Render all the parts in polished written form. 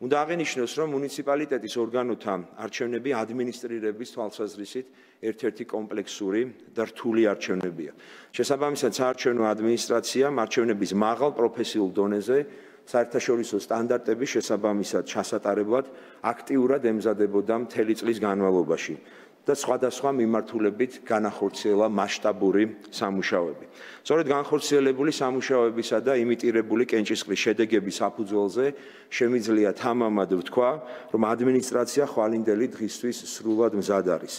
უნდა აღინიშნოს, რომ მუნიციპალიტეტის ორგანოთა არჩევნები ადმინისტრირების თვალსაზრისით ერთ-ერთი კომპლექსური და რთული არჩევნებია. შესაბამისად, საარჩევნო ადმინისტრაციამ არჩევნების მაღალ პროფესიულ დონეზე საერთაშორისო სტანდარტების შესაბამისად ჩასატარებლად აქტიურად ემზადებოდა მთელი წლის განმავლობაში და სხვადასხვა მიმართულებით განახორციელა მასშტაბური სამუშაოები. სწორედ განხორციელებული სამუშაოებისა და იმიტირებული კენჭისყრის შედეგების საფუძველზე შემიძლია თამამად ვთქვა, რომ ადმინისტრაცია ხვალინდელი დღისთვის სრულად მზად არის.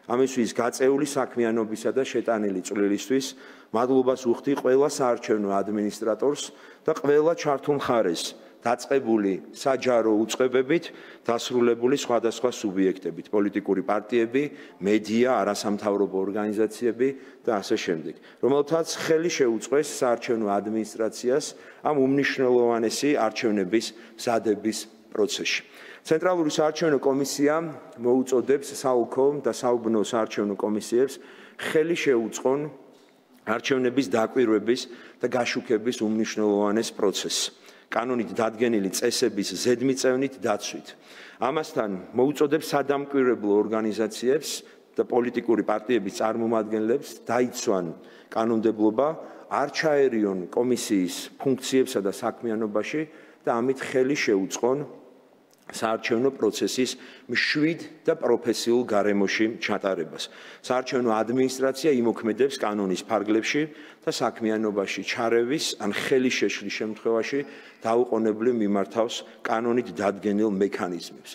ამისთვის გაწეული საქმიანობისა და შეტანილი წვლილისთვის მადლობას ვუხდი ყველა საარჩევნო ადმინისტრატორს და ყველა ჩართულ მხარეს დაწყებული საჯარო უწყებებით დასრულებული სხვადასხვა სუბიექტებით, პოლიტიკური პარტიები, მედია, არასამთავრობო ორგანიზაციები და ასე შემდეგ, რომელთაც ხელი შეუწყეს საარჩევნო ადმინისტრაციას ამ უმნიშვნელოვანესი არჩევნების მზადების პროცესში. ცენტრალური საარჩევნო კომისია მოუწოდებს საოლქო და საუბნო საარჩევნო კომისიებს ხელი შეუწყონ არჩევნების დაკვირვების და გაშუქების უმნიშვნელოვანეს პროცესს. კანონით დადგენილი წესების ზედმიწევნით დაცვით. ამასთან მოუწოდებს სადამკვირვებლო ორგანიზაციებს და პოლიტიკური პარტიების წარმომადგენლებს დაიცვან კანონმდებლობა, არ ჩაერიონ კომისიის ფუნქციებსა და საქმიანობაში და ამით ხელი შეუწყონ საარჩევნო პროცესის მშვიდ და პროფესიულ გარემოში ჩატარებას. საარჩევნო ადმინისტრაცია იმოქმედებს კანონის ფარგლებში და საქმიანობაში ჩარევის ან ხელის შეშლის შემთხვევაში დაუყოვნებლივ მიმართავს კანონით დადგენილ მექანიზმებს.